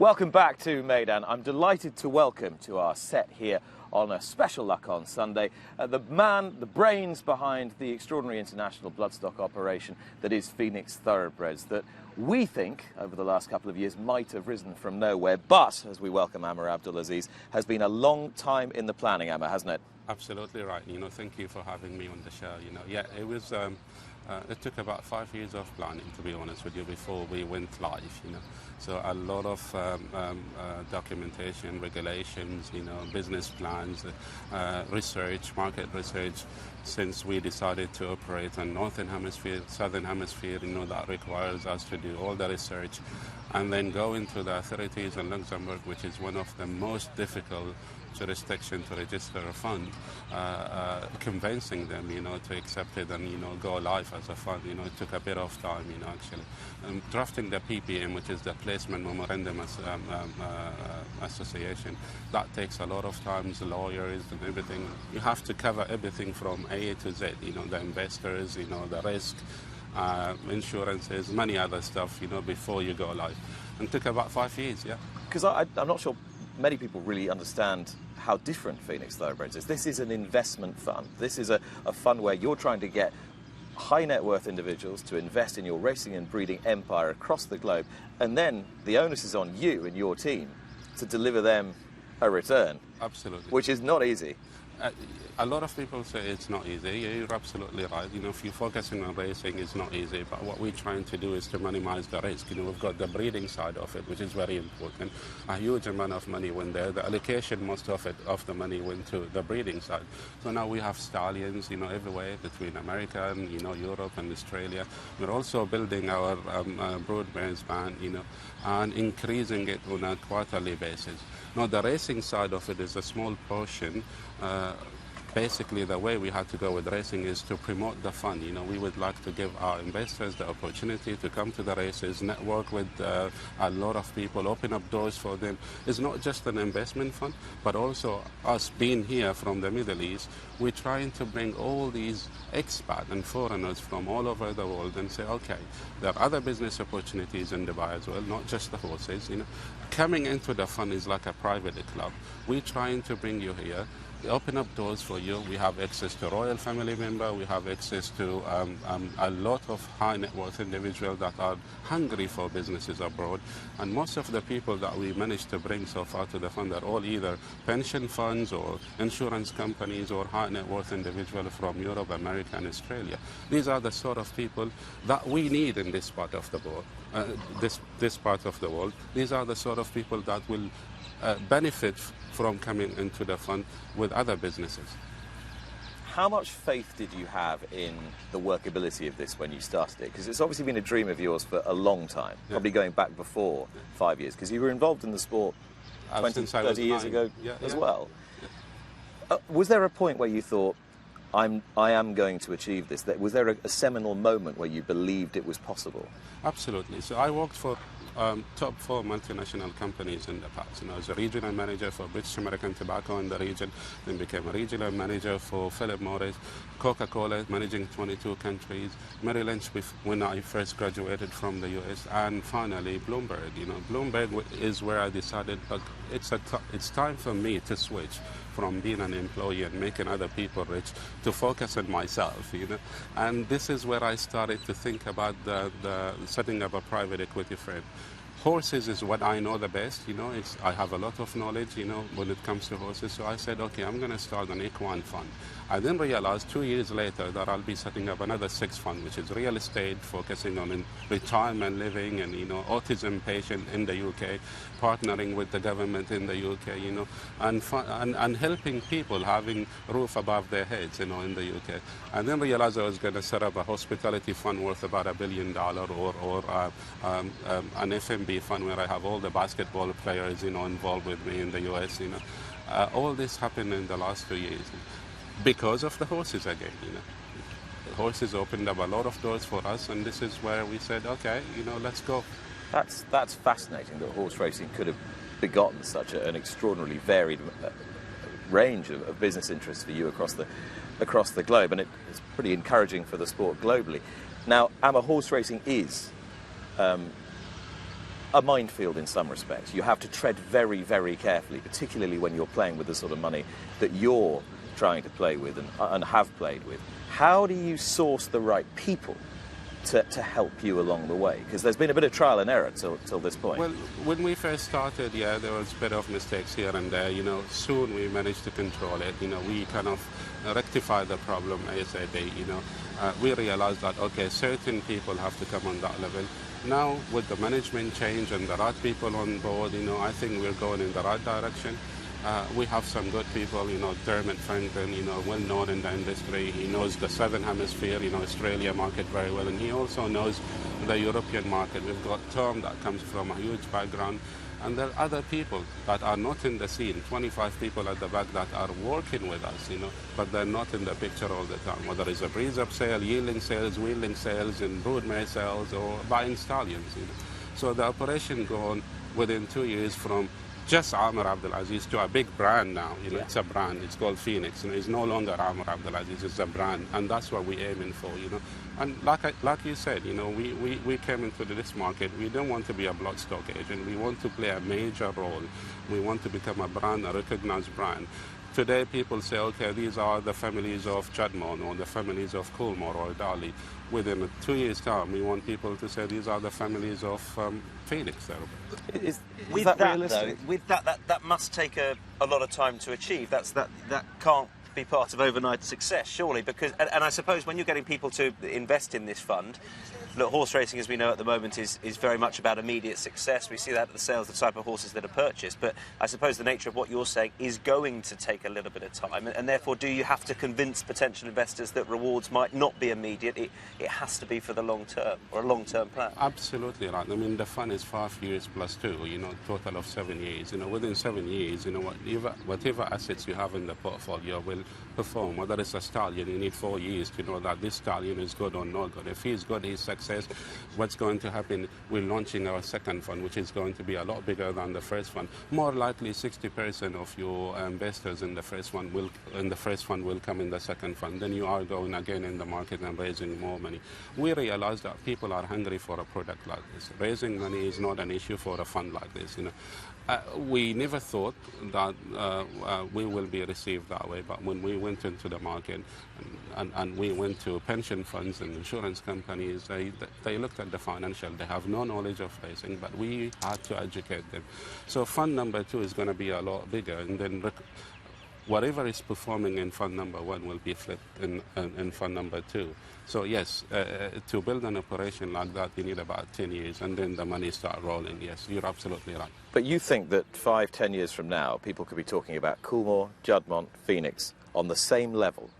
Welcome back to Meydan. I'm delighted to welcome to our set here on a special luck on Sunday the man, the brains behind the extraordinary international bloodstock operation that is Phoenix Thoroughbreds, that we think over the last couple of years might have risen from nowhere, but as we welcome Amer Abdulaziz, has been a long time in the planning, Amer, hasn't it? Absolutely right. Thank you for having me on the show. Yeah, it was. It took about 5 years of planning, to be honest with you, before we went live. So a lot of documentation, regulations, business plans, research, market research. Since we decided to operate in Northern Hemisphere, Southern Hemisphere, that requires us to do all the research, and then go into the authorities in Luxembourg, which is one of the most difficult jurisdiction to register a fund, convincing them, to accept it and, go live as a fund. It took a bit of time, actually. Drafting the PPM, which is the Placement Memorandum Association, that takes a lot of times, lawyers and everything. You have to cover everything from A to Z, the investors, the risk, insurances, many other stuff, before you go live. And it took about 5 years, yeah. Because I'm not sure many people really understand how different Phoenix Thoroughbreds is. This is an investment fund. This is a fund where you're trying to get high net worth individuals to invest in your racing and breeding empire across the globe, and then the onus is on you and your team to deliver them a return. Absolutely. Which is not easy. A lot of people say it's not easy. You're absolutely right. If you're focusing on racing, it's not easy. But what we're trying to do is to minimize the risk. We've got the breeding side of it, which is very important. A huge amount of money went there. The allocation, most of it, of the money went to the breeding side. So now we have stallions, everywhere between America and, Europe and Australia. We're also building our brood mares band, and increasing it on a quarterly basis. Now, the racing side of it is a small portion. Basically, the way we had to go with racing is to promote the fund. We would like to give our investors the opportunity to come to the races, network with a lot of people, open up doors for them. It's not just an investment fund, but also us being here from the Middle East, we're trying to bring all these expats and foreigners from all over the world and say, okay, there are other business opportunities in Dubai as well, not just the horses. Coming into the fund is like a private club. We're trying to bring you here, open up doors for you. We have access to royal family member. We have access to a lot of high net worth individuals that are hungry for businesses abroad. And most of the people that we managed to bring so far to the fund are all either pension funds or insurance companies or high net worth individuals from Europe, America, and Australia. These are the sort of people that we need in this part of the world. This part of the world. These are the sort of people that will benefit from coming into the fund with other businesses. How much faith did you have in the workability of this when you started it? Because it's obviously been a dream of yours for a long time, probably going back before 5 years, because you were involved in the sport 20, 30 years ago as well. Yeah. Was there a point where you thought, I am going to achieve this? Was there a seminal moment where you believed it was possible? Absolutely. So I worked for top 4 multinational companies in the past. I was a regional manager for British American Tobacco in the region, then became a regional manager for Philip Morris, Coca-Cola, managing 22 countries, Merrill Lynch when I first graduated from the US, and finally Bloomberg. Bloomberg is where I decided, look, it's time for me to switch from being an employee and making other people rich to focus on myself, And this is where I started to think about the setting up a private equity firm. Horses is what I know the best, I have a lot of knowledge, when it comes to horses. So I said, okay, I'm going to start an equine fund. I then realized 2 years later that I'll be setting up another 6 fund, which is real estate, focusing on retirement living and, autism patient in the UK, partnering with the government in the UK, and helping people having roof above their heads, in the UK. And then realized I was going to set up a hospitality fund worth about $1 billion or an F&B fund where I have all the basketball players, involved with me in the US, all this happened in the last 2 years. Because of the horses again, The horses opened up a lot of doors for us, and this is where we said, okay, let's go. That's fascinating that horse racing could have begotten such an extraordinarily varied range of business interests for you across the globe, and it's pretty encouraging for the sport globally. Now, Amer, horse racing is a minefield in some respects. You have to tread very, very carefully, particularly when you're playing with the sort of money that you're trying to play with and have played with. How do you source the right people to help you along the way? Because there's been a bit of trial and error till this point. Well, when we first started, yeah, there was a bit of mistakes here and there. Soon we managed to control it. We kind of rectified the problem ASAP. We realized that, okay, certain people have to come on that level. Now, with the management change and the right people on board, I think we're going in the right direction. We have some good people, Dermot Franklin, well known in the industry. He knows the Southern Hemisphere, Australia market very well, and he also knows the European market. We've got Tom that comes from a huge background, and there are other people that are not in the scene, 25 people at the back that are working with us, but they're not in the picture all the time, whether it's a breeze-up sale, yielding sales, wheeling sales, and broodmare sales, or buying stallions, So the operation gone within 2 years from just Amer Abdulaziz to a big brand now. It's a brand. It's called Phoenix. It's no longer Amer Abdulaziz. It's a brand, and that's what we're aiming for. And like you said, we came into this market. We don't want to be a bloodstock agent. We want to play a major role. We want to become a brand, a recognized brand. Today, people say, okay, these are the families of Chadmon or the families of Coolmore or Dali. Within 2 years' time, we want people to say these are the families of Phoenix Thoroughbreds. With that must take a lot of time to achieve. That can't be part of overnight success, surely. Because, and I suppose when you're getting people to invest in this fund, look, horse racing, as we know at the moment, is very much about immediate success. We see that at the sales, the type of horses that are purchased. But I suppose the nature of what you're saying is going to take a little bit of time. And therefore, do you have to convince potential investors that rewards might not be immediate? It has to be for the long term, or a long-term plan. Absolutely right. I mean, the fund is 5 years plus 2, total of 7 years. Within 7 years, whatever assets you have in the portfolio will perform. Whether it's a stallion, you need 4 years to know that this stallion is good or not good. If he's good, he's success. What's going to happen? We're launching our second fund, which is going to be a lot bigger than the first fund. More likely, 60% of your investors in the first fund will come in the second fund. Then you are going again in the market and raising more money. We realize that people are hungry for a product like this. Raising money is not an issue for a fund like this. We never thought that we will be received that way, but when we went into the market and we went to pension funds and insurance companies, they looked at the financial. They have no knowledge of racing, but we had to educate them. So fund number 2 is going to be a lot bigger, and then whatever is performing in fund number 1 will be flipped in fund number 2. So yes, to build an operation like that, you need about 10 years, and then the money start rolling. Yes, you're absolutely right. But you think that 5-10 years from now, people could be talking about Coolmore, Juddmonte, Phoenix on the same level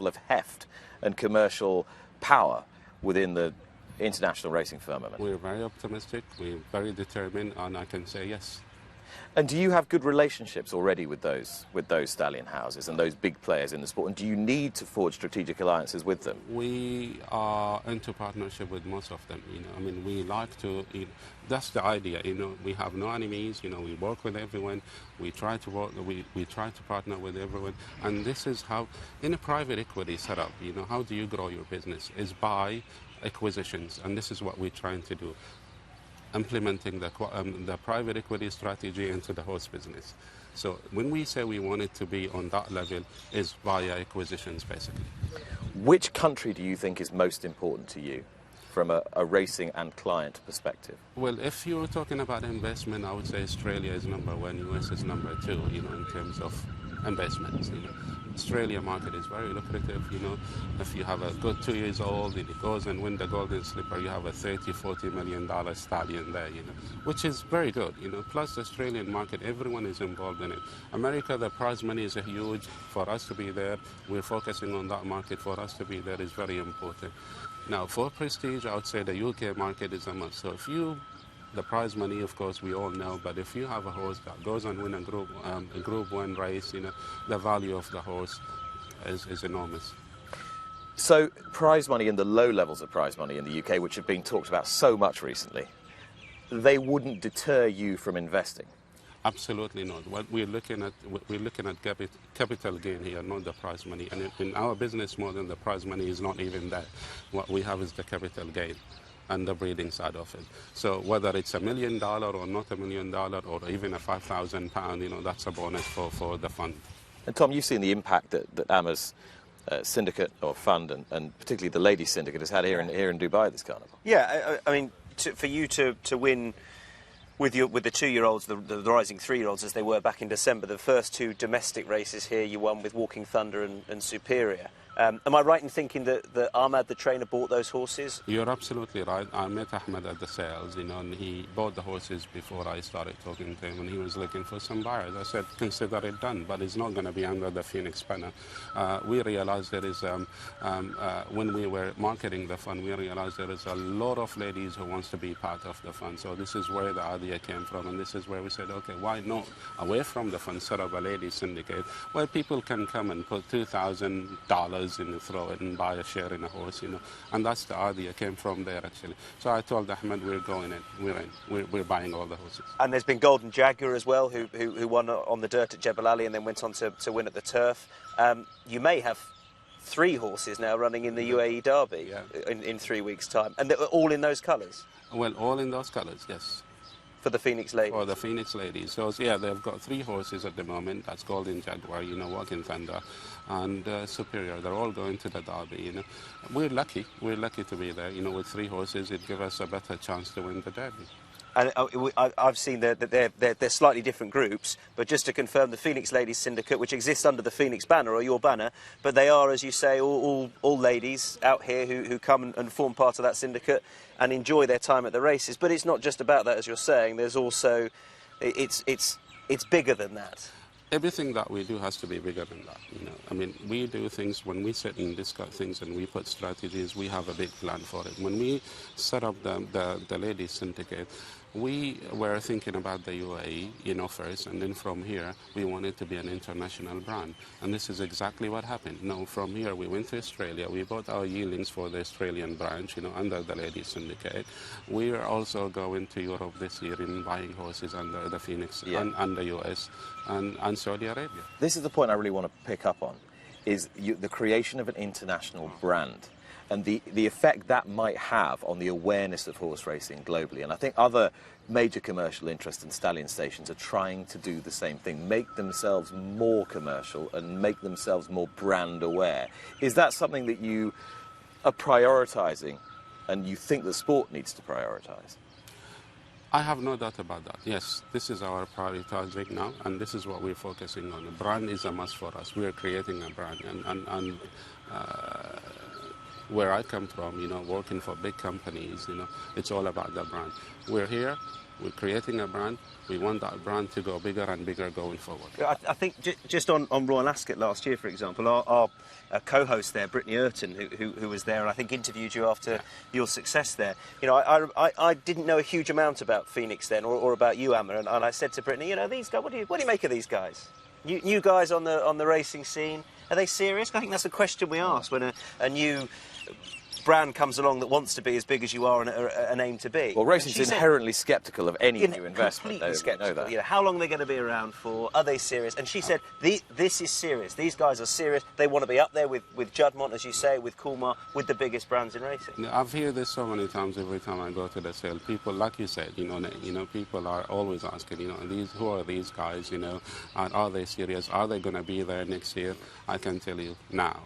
of heft and commercial power within the international racing firmament? We're very optimistic, we're very determined, and I can say yes. And do you have good relationships already with those stallion houses and those big players in the sport? And do you need to forge strategic alliances with them? We are into partnership with most of them. I mean, we like to. That's the idea. We have no enemies. We work with everyone. We try to work. We try to partner with everyone. And this is how, in a private equity setup, how do you grow your business? Is by acquisitions, and this is what we're trying to do. Implementing the private equity strategy into the horse business. So when we say we want it to be on that level, is via acquisitions, basically. Which country do you think is most important to you from a racing and client perspective? Well, if you're talking about investment, I would say Australia is number 1, US is number 2, in terms of investments. Australia market is very lucrative. If you have a good 2 years old and it goes and win the Golden Slipper, you have a $30-40 million stallion there, which is very good. Plus the Australian market, everyone is involved in it. America, the prize money is huge. For us to be there, we're focusing on that market. For us to be there is very important. Now, for prestige, I would say the UK market is a must. So the prize money, of course, we all know, but if you have a horse that goes and win a Group 1 race, the value of the horse is enormous. So prize money and the low levels of prize money in the UK, which have been talked about so much recently, they wouldn't deter you from investing? Absolutely not. What we're looking at capital gain here, not the prize money. And in our business model, the prize money is not even that. What we have is the capital gain. and the breeding side of it. So whether it's $1 million or not $1 million or even a £5,000, that's a bonus for the fund. And Tom, you've seen the impact that Amer's syndicate or fund and particularly the ladies syndicate has had here in Dubai this carnival. Yeah, I mean, for you to win with the 2-year-olds, the rising 3-year-olds as they were back in December, the first 2 domestic races here you won with Walking Thunder and Superior. Am I right in thinking that Ahmad, the trainer, bought those horses? You're absolutely right. I met Ahmed at the sales, and he bought the horses before I started talking to him, and he was looking for some buyers. I said, consider it done, but it's not going to be under the Phoenix banner. We realized there is, when we were marketing the fund, we realized there is a lot of ladies who wants to be part of the fund. So this is where the idea came from, and this is where we said, okay, why not, away from the fund, set up a ladies syndicate where people can come and put $2,000 and throw it and buy a share in a horse, and that's the idea came from there actually. So I told Ahmed, we're going in, we're buying all the horses. And there's been Golden Jaguar as well, who won on the dirt at Jebel Ali and then went on to win at the turf. You may have 3 horses now running in the UAE Derby in 3 weeks' time, and they're all in those colours. Well, all in those colours, yes. For the Phoenix ladies? For the Phoenix ladies. So, yeah, they've got 3 horses at the moment. That's Golden Jaguar, Walking Thunder, and Superior. They're all going to the Derby, We're lucky to be there. With 3 horses, it gives us a better chance to win the Derby. And I've seen that they're slightly different groups, but just to confirm, the Phoenix Ladies Syndicate, which exists under the Phoenix banner, or your banner, but they are, as you say, all ladies out here who come and form part of that syndicate and enjoy their time at the races. But it's not just about that, as you're saying. There's also, it's bigger than that. Everything that we do has to be bigger than that. I mean, we do things, when we sit and discuss things and we put strategies, we have a big plan for it. When we set up the ladies syndicate, we were thinking about the UAE, first, and then from here, we wanted to be an international brand. And this is exactly what happened. From here, we went to Australia. We bought our yearlings for the Australian branch, under the ladies syndicate. We are also going to Europe this year and buying horses under the Phoenix and the US and Saudi Arabia. This is the point I really want to pick up on, is the creation of an international brand and the effect that might have on the awareness of horse racing globally. And I think other major commercial interests and stallion stations are trying to do the same thing, make themselves more commercial and make themselves more brand aware. Is that something that you are prioritising and you think the sport needs to prioritise? I have no doubt about that. Yes, this is our prioritizing now, and this is what we're focusing on. The brand is a must for us. We are creating a brand, and where I come from, working for big companies, it's all about the brand. We're here, we're creating a brand. We want that brand to go bigger and bigger going forward. I think just on Royal Ascot last year, for example, our co-host there, Brittany Urton, who was there and I think interviewed you after your success there. I didn't know a huge amount about Phoenix then or about you, Amer, and I said to Brittany, these guys, what do you make of these guys? New guys on the racing scene, are they serious? I think that's a question we ask when a new brand comes along that wants to be as big as you are and aim to be. Well, racing's inherently sceptical of any new investment. Completely sceptical. How long are they going to be around for? Are they serious? And she said, this is serious. These guys are serious. They want to be up there with Juddmonte, as you say, with Coolmar, with the biggest brands in racing. I've heard this so many times every time I go to the sale. People, like you said, people are always asking, who are these guys, and are they serious? Are they going to be there next year? I can tell you now,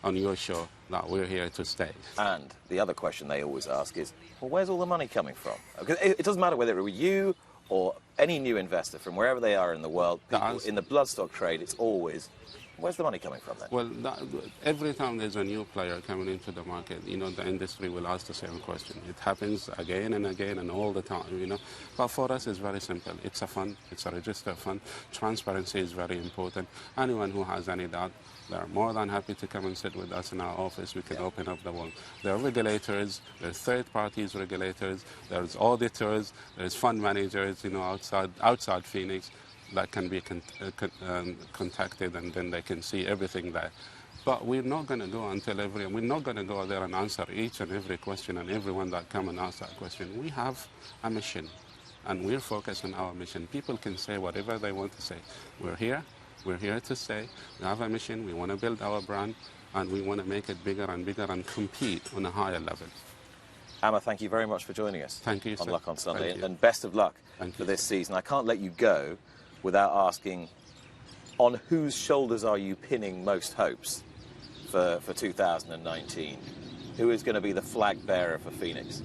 on your show, that we're here to stay. And the other question they always ask is, well, where's all the money coming from? Because it doesn't matter whether it were you or any new investor from wherever they are in the world, people in the bloodstock trade, it's always, where's the money coming from then? Well, every time there's a new player coming into the market, the industry will ask the same question. It happens again and again and all the time, But for us, it's very simple. It's a fund. It's a registered fund. Transparency is very important. Anyone who has any doubt, they're more than happy to come and sit with us in our office. We can open up the world. There are regulators, there's third parties regulators, there's auditors, there's fund managers, outside Phoenix that can be contacted, and then they can see everything there. But we're not going to go we're not going to go there and answer each and every question and everyone that come and ask that question. We have a mission, and we're focused on our mission. People can say whatever they want to say. We're here to stay. We have a mission. We want to build our brand, and we want to make it bigger and bigger and compete on a higher level. Amer, thank you very much for joining us. Thank you, on sir. Luck on Sunday, Thank you. and best of luck Thank for you. this season. I can't let you go without asking, on whose shoulders are you pinning most hopes for 2019? Who is going to be the flag bearer for Phoenix?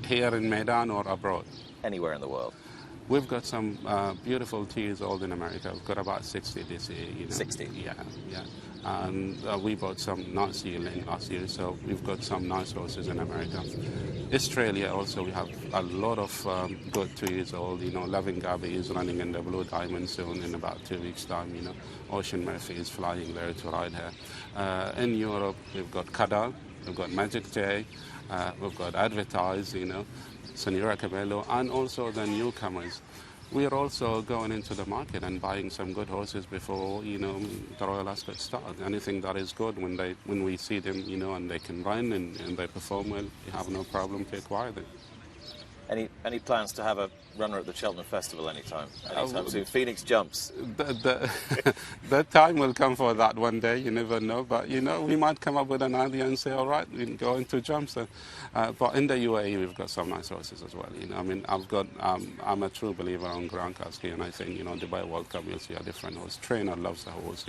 Here in Meydan or abroad? Anywhere in the world. We've got some beautiful 2 years old in America. We've got about 60 this year. 60? Yeah. And we bought some nice yearling last year, so we've got some nice horses in America. Australia also, we have a lot of good 2 years old. Loving Gabby is running in the Blue Diamond soon in about 2 weeks' time. Ocean Murphy is flying there to ride her. In Europe, we've got Cadal, we've got Magic J, we've got Advertise, Senora Cabello, and also the newcomers. We are also going into the market and buying some good horses before, the Royal Ascot start. Anything that is good when we see them, and they can run and they perform well, we have no problem to acquire them. Any plans to have a runner at the Cheltenham Festival anytime soon? Phoenix jumps. The time will come for that one day. You never know, but we might come up with an idea and say, all right, we can go into jumps. But in the UAE, we've got some nice horses as well. I'm a true believer on Gronkowski, and I think Dubai World Cup you'll see a different horse. Trainer loves the horse.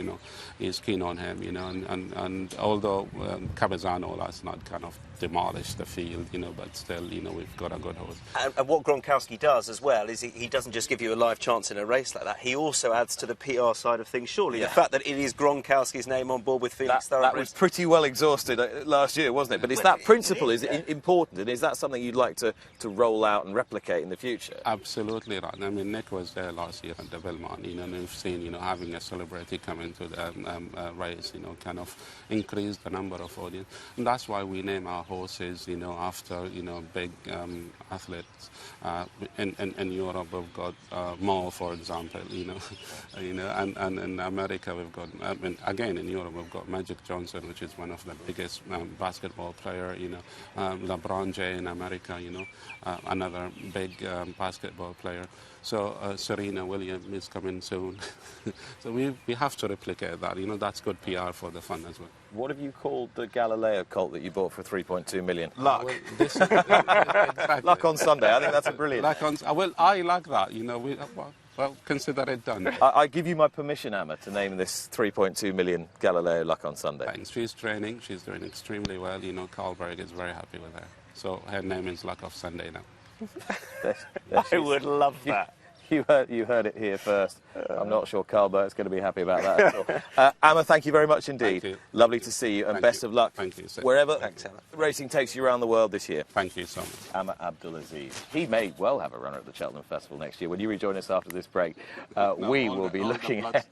He's keen on him. And although Cabezano last night kind of demolished the field, but still, we've got a good horse. And what Gronkowski does as well is he doesn't just give you a live chance in a race like that. He also adds to the PR side of things, surely. Yeah. The fact that it is Gronkowski's name on board with Phoenix Thoroughbreds. That was pretty well exhausted last year, wasn't it? But is that principle important, and is that something you'd like to roll out and replicate in the future? Absolutely right. I mean, Nick was there last year at the Belmont, and we've seen, having a celebrity come into the race, kind of increase the number of audience. And that's why we name our horses, after, big athletes. In Europe, we've got Mo, for example, and in America, we've got, again, in Europe, we've got Magic Johnson, which is one of the biggest basketball player, LeBron James in America, another big basketball player. So Serena Williams is coming soon. So we have to replicate that. That's good PR for the fund as well. What have you called the Galileo colt that you bought for 3.2 million? Luck. Well, exactly. Luck on Sunday. I think that's a brilliant. Well, I like that. Well, consider it done. I give you my permission, Amer, to name this 3.2 million Galileo Luck on Sunday. Thanks. She's training. She's doing extremely well. Carlberg is very happy with her. So her name is Luck of Sunday now. I would love that. You heard it here first. I'm not sure Carlbert's going to be happy about that at all. Amer, thank you very much indeed. Thank you. Lovely to see you, and best of luck. Thank you, sir. Wherever Thanks, Amer. racing takes you around the world this year. Thank you so much. Amer Abdulaziz. He may well have a runner at the Cheltenham Festival next year. When you rejoin us after this break, we will be looking ahead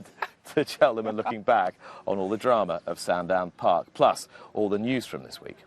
to Cheltenham and looking back on all the drama of Sandown Park, plus all the news from this week.